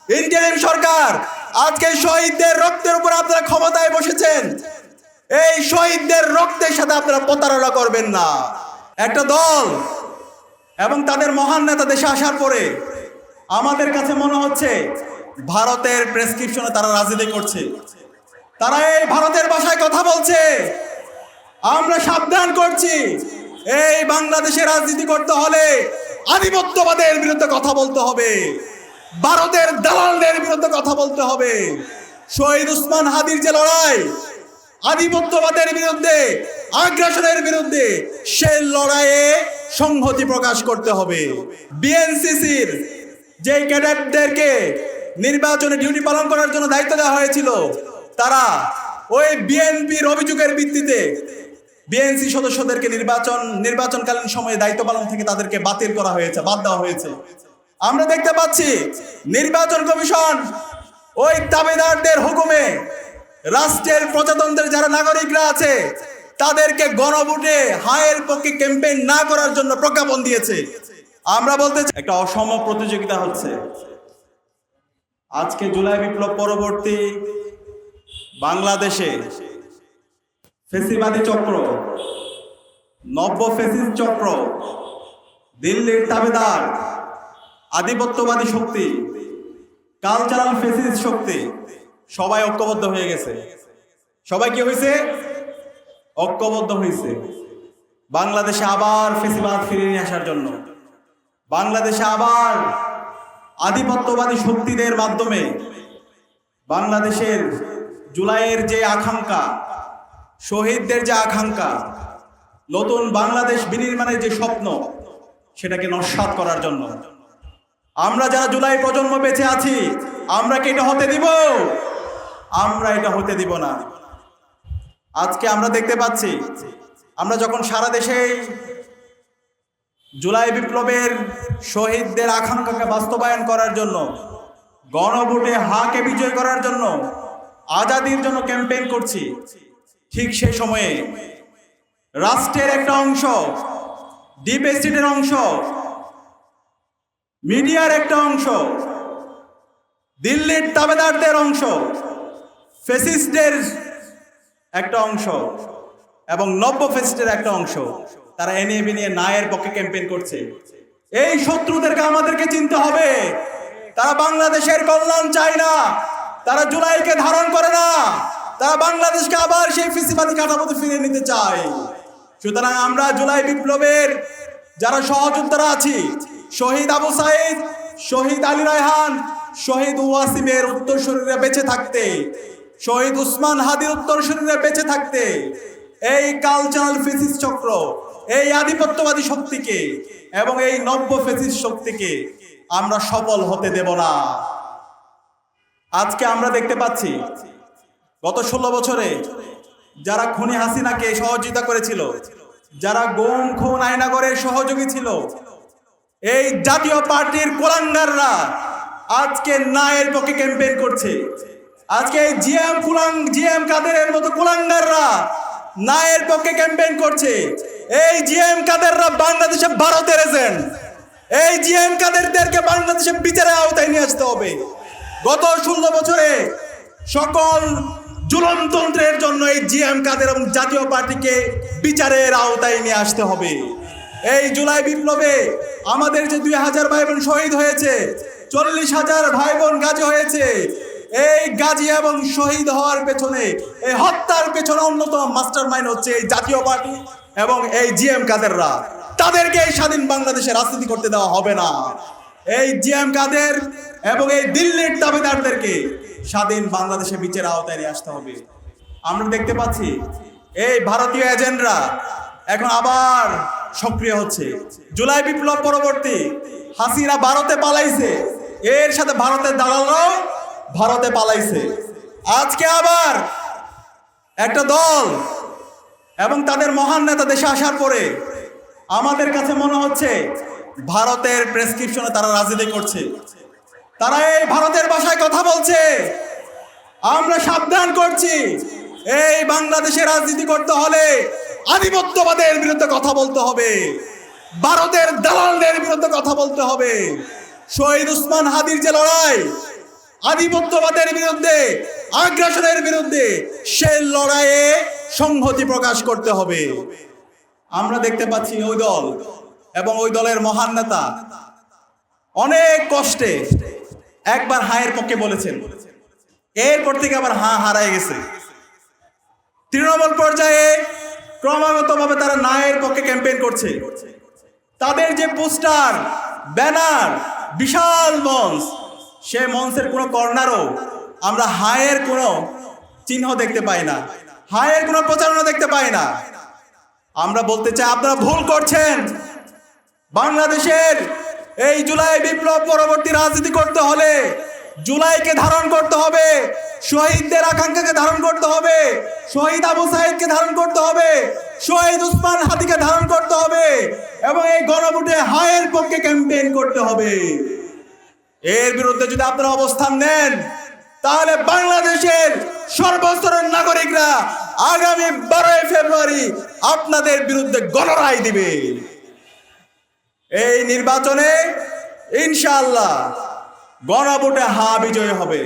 Interim সরকার আজকে শহীদদের রক্তের উপর আপনারা ক্ষমতায় বসেছেন, এই শহীদদের রক্তের সাথে আপনারা প্রতারণা করবেন না। একটা দল এবং তাদের মহান নেতা দেশে আসার পরে আমাদের কাছে মনে হচ্ছে ভারতের প্রেসক্রিপশনে তারা রাজনীতি করছে, তারা এই ভারতের ভাষায় কথা বলছে। আমরা সাবধান করছি, এই বাংলাদেশে রাজনীতি করতে হলে আধিপত্যবাদের বিরুদ্ধে কথা বলতে হবে, ভারতের দালালদের বিরুদ্ধে কথা বলতে হবে। শহীদ উসমান হাদির যে লড়াই আধিপত্যবাদের বিরুদ্ধে, আগ্রাসনের বিরুদ্ধে, সেই লড়াইয়ে সংহতি প্রকাশ করতে হবে। বিএনসিসির যে ক্যাডেটদেরকে নির্বাচনে ডিউটি পালন করার জন্য দায়িত্ব দেওয়া হয়েছিল, তারা ওই বিএনপির অভিযোগের ভিত্তিতে বিএনসি সদস্যদেরকে নির্বাচনকালীন সময়ে দায়িত্ব পালন থেকে তাদেরকে বাতিল করা হয়েছে, বাদ দেওয়া হয়েছে। আমরা দেখতে পাচ্ছি নির্বাচন কমিশন ওই দাবিদারদের হুকুমে রাষ্ট্রের প্রজাতন্ত্রের যারা নাগরিকরা আছে তাদেরকে গণভোটে হায়ের পক্ষে ক্যাম্পেইন না করার জন্য প্রজ্ঞাপন দিয়েছে। আমরা বলতে চাই একটা অসম প্রতিযোগিতা হচ্ছে। আজকে জুলাই বিপ্লব পরবর্তী বাংলাদেশে ফেসিবাদী চক্র, নব্য ফেসিস চক্র, দিল্লির দাবিদার, আধিপত্যবাদী শক্তি, কালচারাল ফেসিস শক্তি সবাই ঐক্যবদ্ধ হয়ে গেছে। সবাই কি হয়েছে? ঐক্যবদ্ধ হয়েছে বাংলাদেশে আবার ফেসিবাদ ফিরিয়ে নিয়ে আসার জন্য, বাংলাদেশে আবার আধিপত্যবাদী শক্তিদের মাধ্যমে বাংলাদেশের জুলাইয়ের যে আকাঙ্ক্ষা, শহীদদের যে আকাঙ্ক্ষা, নতুন বাংলাদেশ বিনির্মাণের যে স্বপ্ন, সেটাকে নস্যাৎ করার জন্য। আমরা যারা জুলাই প্রজন্ম বেঁচে আছি, আমরা কি এটা হতে দিব? আমরা এটা হতে দিব না। আজকে আমরা দেখতে পাচ্ছি, আমরা যখন সারা দেশে জুলাই বিপ্লবের শহীদদের আকাঙ্ক্ষাকে বাস্তবায়ন করার জন্য, গণভোটে হাকে বিজয় করার জন্য, আজাদির জন্য ক্যাম্পেইন করছি, ঠিক সেই সময়ে রাষ্ট্রের একটা অংশ, ডিপ স্টেটের অংশ, মিডিয়ার একটা অংশ, দিল্লির দাবিদারদের অংশ, ফেসিস্টদের একটা অংশ এবং নব্য ফেসিস্টের একটা অংশ, তারা এনে বিনিয়ে নায়ের পক্ষে ক্যাম্পেইন করছে। এই শত্রুদেরকে আমাদেরকে চিনতে হবে। তারা বাংলাদেশের কল্যাণ চায় না, তারা জুলাইকে ধারণ করে না, তারা বাংলাদেশকে আবার সেই ফেসিবাদী কাঠামোতে ফিরিয়ে নিতে চায়। সুতরাং আমরা জুলাই বিপ্লবের যারা সহযোদ্ধারা আছি, শহীদ আবু সাইদ, শহীদ আলী রায়হান, শহীদ ওয়াসিমের উত্তরসূরিরা বেঁচে থাকতে, শহীদ উসমান হাদির উত্তরসূরিরা বেঁচে থাকতে এই কালচারাল ফেসিস চক্র, এই আধিপত্যবাদী শক্তিকে এবং এই নব্য ফেসিস শক্তিকে আমরা সফল হতে দেব না। আজকে আমরা দেখতে পাচ্ছি গত 16 বছরে যারা খুনি হাসিনাকে সহযোগিতা করেছিল, যারা গুম খুন আয়নাগরের সহযোগী ছিল, এই জাতীয় পার্টির কোলাঙ্গাররা আজকে নায়ের পক্ষে ক্যাম্পেইন করছে। আজকে এই জিএম কাদেরের মতো কোলাঙ্গাররা নায়ের পক্ষে ক্যাম্পেইন করছে। এই জিএম কাদেররা বাংলাদেশে ভারতের এজেন্ট। এই জিএম কাদেরদেরকে বাংলাদেশে বিচারের আওতায় নিয়ে আসতে হবে। গত 16 বছরে সকল জুলুমতন্ত্রের জন্য এই জিএম কাদের এবং জাতীয় পার্টিকে বিচারের আওতায় নিয়ে আসতে হবে। এই জুলাই বিপ্লবে আমাদের যে 2000 ভাই বোন শহীদ হয়েছে, 40,000 ভাই বোন গাজী হয়েছে, এই গাজী এবং শহীদ হওয়ার পেছনে, এই হত্যার পেছনে অন্যতম মাস্টার মাইন্ড হচ্ছে এই জাতীয় পার্টি এবং এই জিএম কাদেররা। তাদেরকে এই স্বাধীন বাংলাদেশে রাজনীতি করতে দেওয়া হবে না। এই জিএম কাদের এবং এই দিল্লির দাবিদারদেরকে স্বাধীন বাংলাদেশে বিচারের আওতায় নিয়ে আসতে হবে। আমরা দেখতে পাচ্ছি এই ভারতীয় এজেন্টরা এখন আবার সক্রিয় হচ্ছে। জুলাই বিপ্লব পরবর্তী হাসিনা ভারতে পালাইছে, এর সাথে ভারতের দালালরাও ভারতে পালাইছে। আজকে আবার একটা দল এবং তাদের মহান নেতা দেশে আসার পরে আমাদের কাছে মনে হচ্ছে ভারতের প্রেসক্রিপশনে তারা রাজনীতি করছে, তারা এই ভারতের ভাষায় কথা বলছে। আমরা সাবধান করছি, এই বাংলাদেশে রাজনীতি করতে হলে আধিপত্যবাদের বিরুদ্ধে কথা বলতে হবে, ভারতের দালালদের বিরুদ্ধে কথা বলতে হবে। শহীদ উসমান হাদির যে লড়াই আধিপত্যবাদের বিরুদ্ধে, আগ্রাসনের বিরুদ্ধে সে লড়াইয়ে সংহতি প্রকাশ করতে হবে। আমরা দেখতে পাচ্ছি ওই দল এবং ওই দলের মহান নেতা অনেক কষ্টে একবার হায়ের পক্ষে বলেছেন, এরপর থেকে আবার হারায় গেছে। তৃণমূল পর্যায়ে ক্রমাগতভাবে তারা নায়ের পক্ষে ক্যাম্পেইন করছে। তাদের যে পোস্টার, ব্যানার, বিশাল মঞ্চ, সে মঞ্চের কোনো কর্নারও আমরা হায়ের কোনো চিহ্ন দেখতে পাই না, হায়ের কোনো প্রচারণা দেখতে পাই না। আমরা বলতে চাই, আপনারা ভুল করছেন। বাংলাদেশের এই জুলাই বিপ্লব পরবর্তী রাজনীতি করতে হলে জুলাইকে ধারণ করতে হবে, শহীদদের আকাঙ্ক্ষাকে ধারণ করতে হবে, শহীদ আবু সাইদকে ধারণ করতে হবে, শহীদ উসমান হাদিকে ধারণ করতে হবে এবং এই গণভোটে হায়ের পক্ষে ক্যাম্পেইন করতে হবে। এর বিরুদ্ধে যদি আপনারা অবস্থান নেন, তাহলে বাংলাদেশের সর্বস্তরের নাগরিকরা আগামী 12 ফেব্রুয়ারি আপনাদের বিরুদ্ধে গণরায় দিবে। এই নির্বাচনে ইনশাআল্লাহ গণভোটে বিজয় হবে।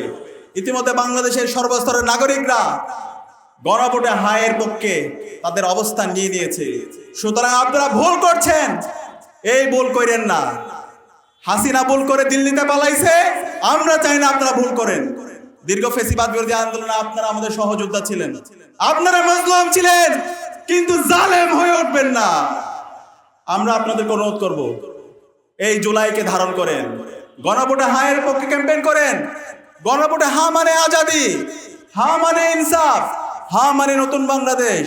ইতিমধ্যে বাংলাদেশের সর্বস্তরের নাগরিকরা গণভোটে হায়ের পক্ষে তাদের অবস্থান নিয়ে নিয়েছে। সুতরাং আপনারা ভুল করছেন, এই ভুল করেন না। হাসিনা ভুল করে দিল্লিতে পালাইছে, আমরা চাই না আপনারা ভুল করেন। দীর্ঘ ফেসিবাদ বিরোধী আন্দোলনে আপনারা আমাদের সহযোদ্ধা ছিলেন, আপনারা মজলুম ছিলেন, কিন্তু জালেম হয়ে উঠবেন না। আমরা আপনাদেরকে অনুরোধ করব, এই জুলাইকে ধারণ করেন, গণভোটে হায়ের পক্ষে ক্যাম্পেইন করেন। গণভোটে মানে আজাদি, মানে ইনসাফ, মানে নতুন বাংলাদেশ,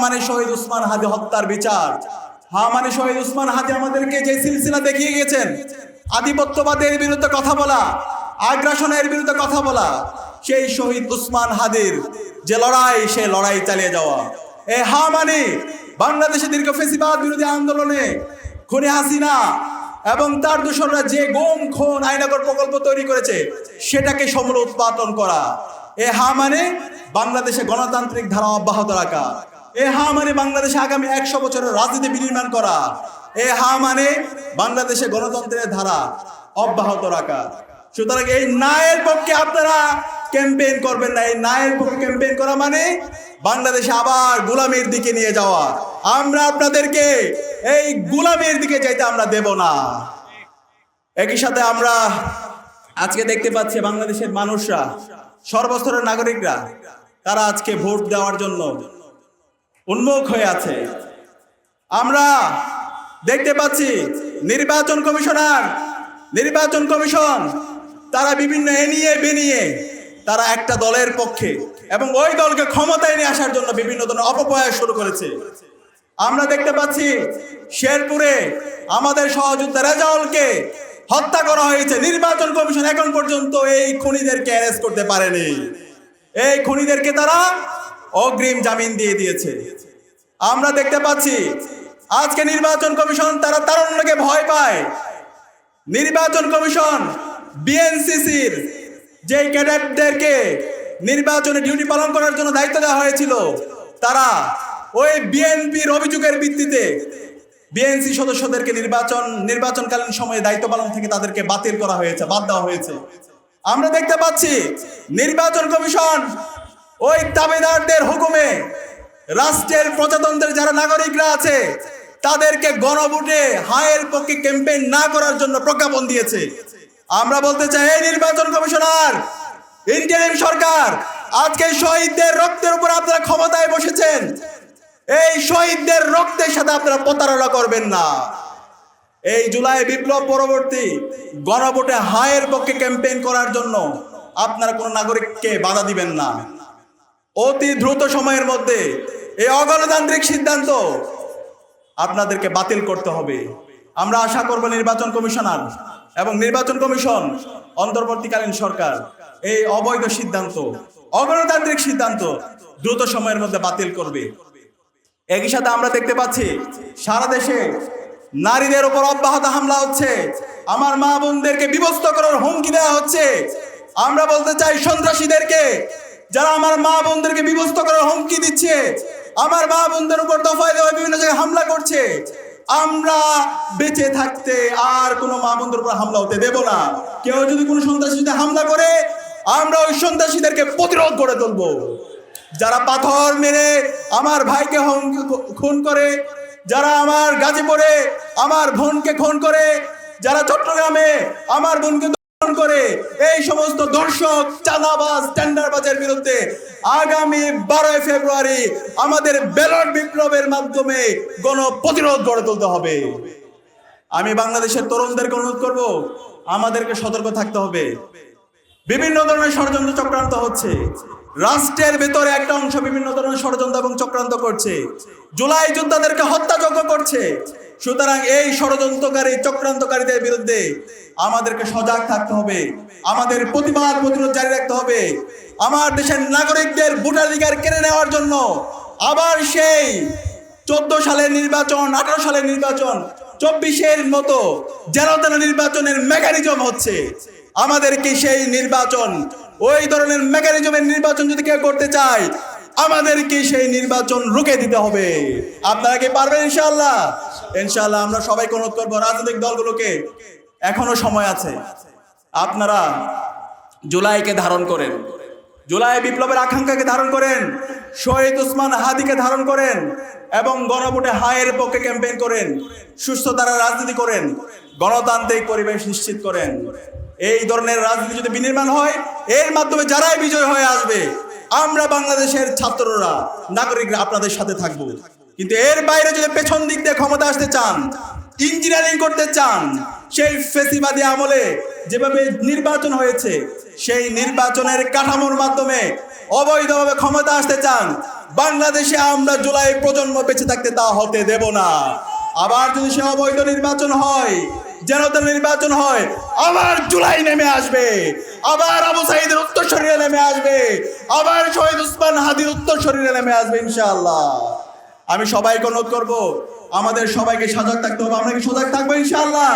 মানে শহীদ উসমান হাদি হত্যার বিচার, মানে শহীদ উসমান হাদি আমাদেরকে যে সিলসিলা দেখিয়ে গেছেন, আধিপত্যবাদের বিরুদ্ধে কথা বলা, আগ্রাসনের বিরুদ্ধে কথা বলা, সেই শহীদ উসমান হাদির যে লড়াই, সেই লড়াই চালিয়ে যাওয়া। মানে বাংলাদেশে দীর্ঘ ফেসিবাদ বিরোধী আন্দোলনে খুনি হাসিনা এবং তার দোসররা যে গুম খুন আইনাগর প্রকল্প তৈরি করেছে, সেটাকে সমূল উৎপাদন করা। মানে বাংলাদেশে গণতান্ত্রিক ধারা অব্যাহত রাখা। মানে বাংলাদেশে আগামী 100 বছরের রাজনীতি বিনির্মাণ করা। মানে বাংলাদেশে গণতন্ত্রের ধারা অব্যাহত রাখা। সুতরাং এই ন্যায়ের পক্ষে আপনারা ক্যাম্পেইন করবেন না। এই ন্যায়ের পক্ষে ক্যাম্পেইন করা মানে বাংলাদেশে আবার গোলামির দিকে নিয়ে যাওয়া। আমরা আপনাদেরকে এই গোলামির দিকে যাইতে আমরা দেব না। একই সাথে আমরা আজকে দেখতে পাচ্ছি বাংলাদেশের মানুষরা, সর্বস্তরের নাগরিকরা, তারা আজকে ভোট দেওয়ার জন্য উন্মুখ হয়ে আছে। আমরা দেখতে পাচ্ছি নির্বাচন কমিশন তারা বিভিন্ন এনিয়ে বেনিয়ে তারা একটা দলের পক্ষে এবং ওই দলকে ক্ষমতায় নিয়ে আসার জন্য বিভিন্ন ধরনের অপপ্রয়াস শুরু করেছে। আমরা দেখতে পাচ্ছি শেরপুরে আমাদের সহযোদ্ধা রেজাউলকে হত্যা করা হয়েছে। নির্বাচন কমিশন এখন পর্যন্ত এই খুনিদেরকে অ্যারেস্ট করতে পারেনি। এই খুনিদেরকে তারা অগ্রিম জামিন দিয়ে দিয়েছে। আমরা দেখতে পাচ্ছি আজকে নির্বাচন কমিশন তারা তারুণ্যকে ভয় পায়। নির্বাচন কমিশন বিএনসিসির যে ক্যাডেটদেরকে নির্বাচনে ডিউটি পালন করার জন্য দায়িত্ব দেওয়া হয়েছিল, তারা ওই বিএনপির অভিযোগের ভিত্তিতে বিএনসি সদস্যদেরকে নির্বাচনকালীন সময়ে দায়িত্ব পালন থেকে তাদেরকে বাতিল করা হয়েছে, বাদ দেওয়া হয়েছে। আমরা দেখতে পাচ্ছি নির্বাচন কমিশন ওই দাবিদারদের হুকুমে রাষ্ট্রের প্রজাতন্ত্রের যারা নাগরিকরা আছে তাদেরকে গণভোটে হায়ের পক্ষে ক্যাম্পেইন না করার জন্য প্রজ্ঞাপন দিয়েছে। আমরা বলতে চাই, এই নির্বাচন কমিশনার, ইন্টারিম সরকার, আজকে শহীদদের রক্তের উপর আপনারা ক্ষমতায় বসেছেন, এই শহীদদের রক্তের সাথে আপনারা প্রতারণা করবেন না। এই জুলাই বিপ্লব পরবর্তী গণভোটে হায়ের পক্ষে ক্যাম্পেইন করার জন্য আপনারা কোনো নাগরিককে বাধা দিবেন না। অতি দ্রুত সময়ের মধ্যে এই অগণতান্ত্রিক সিদ্ধান্ত আপনাদেরকে বাতিল করতে হবে। আমরা আশা করব নির্বাচন কমিশনার এবং নির্বাচন কমিশন, অন্তর্বর্তীকালীন সরকার এই অবৈধ সিদ্ধান্ত, অগণতান্ত্রিক সিদ্ধান্ত দ্রুত সময়ের মধ্যে বাতিল করবে। একই সাথে আমরা দেখতে পাচ্ছি সারা দেশে নারীদের উপর অব্যাহত হামলা হচ্ছে, আমার মা বোনদেরকে বিভক্ত করার হুমকি দেওয়া হচ্ছে। আমরা বলতে চাই সন্ত্রাসীদেরকে, যারা আমার মা বোনদেরকে বিভক্ত করার হুমকি দিচ্ছে, আমার মা বোনদের উপর দফায় দফায় বিভিন্ন জায়গায় হামলা করছে, আমরা বেঁচে থাকতে আর কোনো মা বোনদের উপর হামলা হতে দেব না। কেউ যদি কোনো সন্ত্রাসীতে হামলা করে আমরা ওই সন্ত্রাসীদেরকে প্রতিরোধ করে তুলবো। যারা পাথর মেরে আমার ভাইকে খুন করে, যারা আমার গাজীপুরে আমার বোনকে খুন করে, যারা চট্টগ্রামে আমার বোনকে খুন করে, এই সমস্ত দর্শক চাঁদাবাজ টেন্ডারবাজের বিরুদ্ধে আগামী 12 ফেব্রুয়ারি আমাদের ব্যালট বিপ্লবের মাধ্যমে গণপ্রতিরোধ গড়ে তুলতে হবে। আমি বাংলাদেশের তরুণদেরকে অনুরোধ করব, আমাদেরকে সতর্ক থাকতে হবে। বিভিন্ন ধরনের ষড়যন্ত্র চক্রান্ত হচ্ছে, রাষ্ট্রের ভেতরে একটা অংশ বিভিন্ন ধরনের ষড়যন্ত্র এবং চক্রান্ত করছে, জুলাই যোদ্ধাদেরকে হত্যাযজ্ঞ করছে। সুতরাং এই ষড়যন্ত্রকারী চক্রান্তকারীদের বিরুদ্ধে আমাদেরকে সজাগ থাকতে হবে, আমাদের প্রতিবাদ প্রতিরোধ জারি রাখতে হবে। আমার দেশের নাগরিকদের ভোটাধিকার কেড়ে নেওয়ার জন্য আবার সেই 14 সালের নির্বাচন, 18 সালের নির্বাচন, 24-এর মতো যেন তেন নির্বাচনের মেকানিজম হচ্ছে। আমাদেরকে সেই নির্বাচন, ওই ধরনের মেকানিজমের নির্বাচন যদি কেউ করতে চায়, আমাদেরকে সেই নির্বাচন রুখে দিতে হবে। আপনারা কি পারবেন? ইনশাআল্লাহ। ইনশাআল্লাহ আমরা সবাইকে অনুরোধ করবো, রাজনৈতিক দলগুলোকে এখনো সময় আছে, আপনারা জুলাইকে ধারণ করেন, জুলাই বিপ্লবের আকাঙ্ক্ষাকে ধারণ করেন, শহীদ ওসমান হাদিকে ধারণ করেন এবং গণভোটে হায়ের পক্ষে ক্যাম্পেইন করেন, সুস্থ ধারা রাজনীতি করেন, গণতান্ত্রিক পরিবেশ নিশ্চিত করেন। এই ধরনের রাজনীতি যদি বিনির্মাণ হয়, এর মাধ্যমে যারাই বিজয় হয়ে আসবে, আমরা বাংলাদেশের ছাত্ররা, নাগরিকরা আপনাদের সাথে থাকবো। কিন্তু এর বাইরে যদি পেছন দিক দিয়ে ক্ষমতা আসতে চান, ইঞ্জিনিয়ারিং করতে চান, সেই ফেসিবাদী আমলে যেভাবে নির্বাচন হয়েছে সেই নির্বাচনের কাঠামোর মাধ্যমে অবৈধভাবে ক্ষমতা আসতে চান, বাংলাদেশে আমরা জুলাই প্রজন্ম বেঁচে থাকতে তা হতে দেব না। আবার যদি সে অবৈধ নির্বাচন হয়, যেন তার নির্বাচন হয়, আবার জুলাই নেমে আসবে, আবার আবু সাঈদের উত্তরসূরিরা নেমে আসবে, আবার শহীদ ওসমান হাদির উত্তরসূরিরা নেমে আসবে ইনশাআল্লাহ। আমি সবাইকে অনুরোধ করবো, আমাদের সবাইকে সজাগ থাকতে হবে। আমরা কি সজাগ থাকবো ইনশাআল্লাহ?